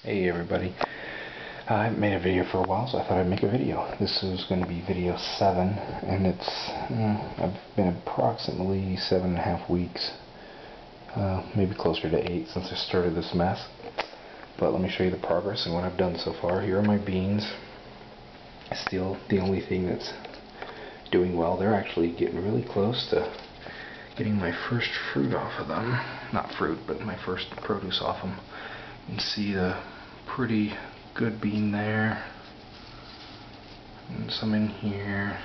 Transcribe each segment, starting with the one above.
Hey everybody, I haven't made a video for a while, so I thought I'd make a video. This is going to be video 7, and I've been approximately 7.5 weeks, maybe closer to 8 since I started this mess. But let me show you the progress and what I've done so far. Here are my beans. Still the only thing that's doing well. They're actually getting really close to getting my first fruit off of them. Not fruit, but my first produce off them. You can see the pretty good bean there, and some in here.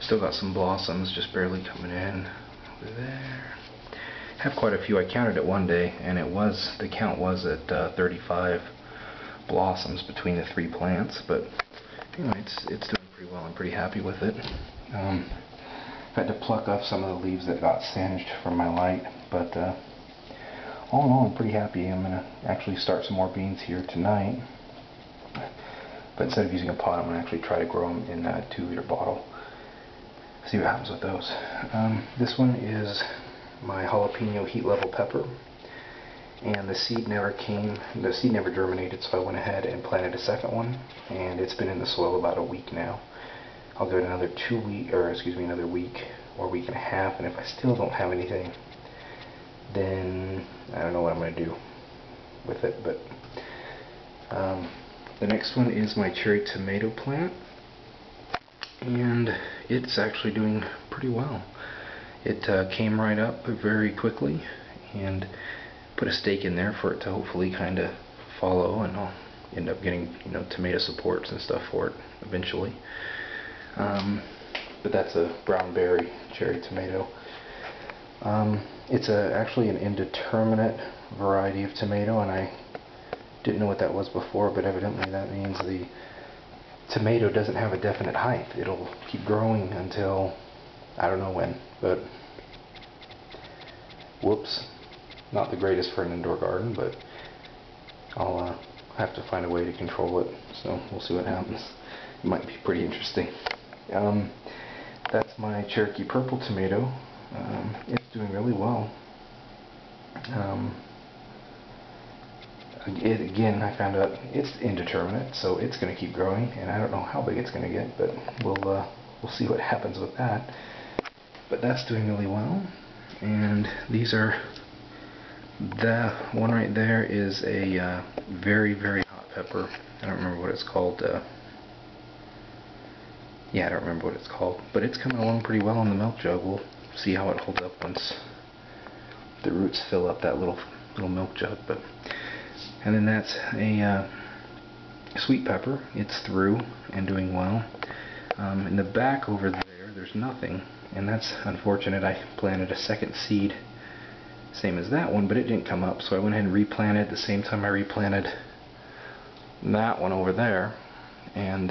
Still got some blossoms just barely coming in over there. Have quite a few. I counted it one day, and the count was at 35 blossoms between the 3 plants. But anyway, it's doing pretty well. I'm pretty happy with it. I've had to pluck off some of the leaves that got singed from my light, but all in all, I'm pretty happy. I'm going to actually start some more beans here tonight. But instead of using a pot, I'm going to actually try to grow them in a 2-liter bottle. See what happens with those. This one is my jalapeno heat level pepper. And the seed never germinated, so I went ahead and planted a second one. And it's been in the soil about a week now. I'll give it another another week or week and a half, and if I still don't have anything, then I don't know what I'm going to do with it. But the next one is my cherry tomato plant, and it's actually doing pretty well. It came right up very quickly, and put a stake in there for it to hopefully kind of follow, and I'll end up getting tomato supports and stuff for it eventually. But that's a brown berry cherry tomato. It's actually an indeterminate variety of tomato, and I didn't know what that was before, but evidently that means the tomato doesn't have a definite height. It'll keep growing until I don't know when, but whoops, not the greatest for an indoor garden, but I'll have to find a way to control it, so we'll see what happens. It might be pretty interesting. That's my Cherokee Purple tomato. It's doing really well. Again, I found out it's indeterminate, so it's going to keep growing, and I don't know how big it's going to get, but we'll see what happens with that. But that's doing really well. And these are, the one right there is a very, very hot pepper. I don't remember what it's called. Yeah, I don't remember what it's called, but it's coming along pretty well in the milk jug. We'll see how it holds up once the roots fill up that little milk jug. And then that's a sweet pepper. It's through and doing well. In the back over there's nothing, and that's unfortunate. I planted a second seed, same as that one, but it didn't come up, so I went ahead and replanted at the same time I replanted that one over there. And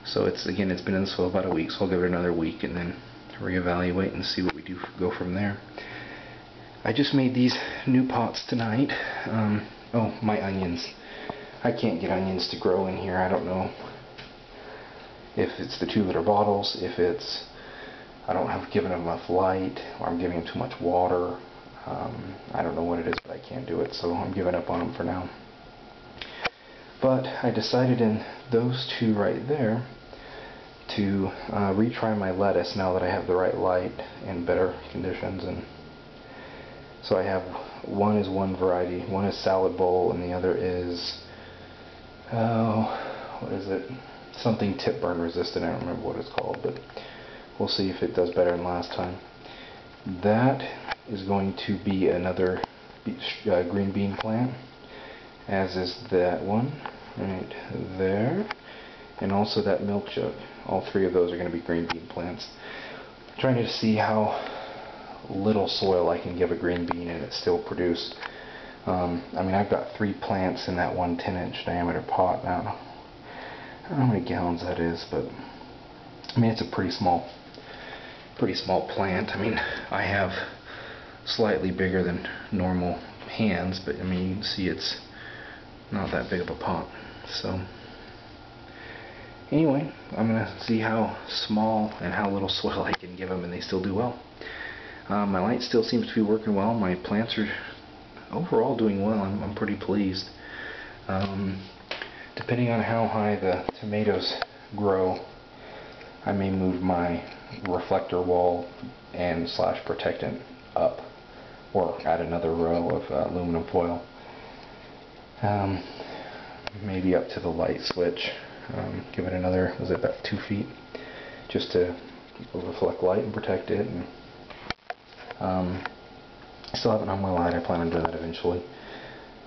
so it's been in the soil about a week, so I'll give it another week and then reevaluate and see what we go from there. I just made these new pots tonight. Oh, my onions. I can't get onions to grow in here. I don't know if it's the 2-liter bottles, if it's I don't have given them enough light, or I'm giving them too much water. I don't know what it is, but I can't do it, so I'm giving up on them for now. But I decided in those 2 right there to retry my lettuce now that I have the right light and better conditions. And so I have one variety. One is salad bowl, and the other is what is it? Something tip burn resistant. I don't remember what it's called, but we'll see if it does better than last time. That is going to be another green bean plant, as is that one right there, and also that milk jug. All 3 of those are going to be green bean plants. I'm trying to see how little soil I can give a green bean and it still produce. I mean, I've got 3 plants in that one 10-inch diameter pot. I don't know how many gallons that is, but I mean, it's a pretty small plant. I mean, I have slightly bigger than normal hands, but I mean, you can see it's not that big of a pot. So anyway, I'm going to see how small and how little soil I can give them, and they still do well. My light still seems to be working well. My plants are overall doing well. I'm pretty pleased. Depending on how high the tomatoes grow, I may move my reflector wall and / protectant up, or add another row of aluminum foil. Maybe up to the light switch. Give it another, was it about 2 feet, just to reflect light and protect it. And I still have it on my light. I plan on doing that eventually.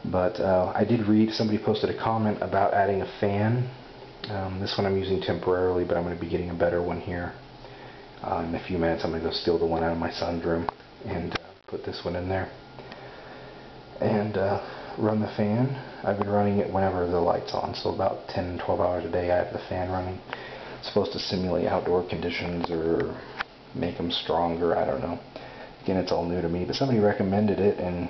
But I did read, somebody posted a comment about adding a fan. This one I'm using temporarily, but I'm going to be getting a better one here. In a few minutes I'm going to go steal the one out of my son's room and put this one in there. And run the fan. I've been running it whenever the light's on, so about 10-12 hours a day I have the fan running. It's supposed to simulate outdoor conditions or make them stronger, I don't know. Again, it's all new to me, but somebody recommended it, and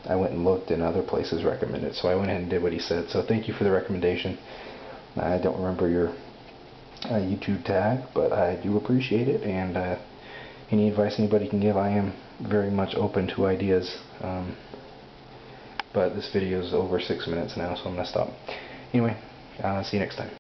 I went and looked, and other places recommend it, so I went ahead and did what he said. So thank you for the recommendation. I don't remember your YouTube tag, but I do appreciate it, and any advice anybody can give, I am very much open to ideas. But this video is over 6 minutes now, so I'm going to stop. Anyway, see you next time.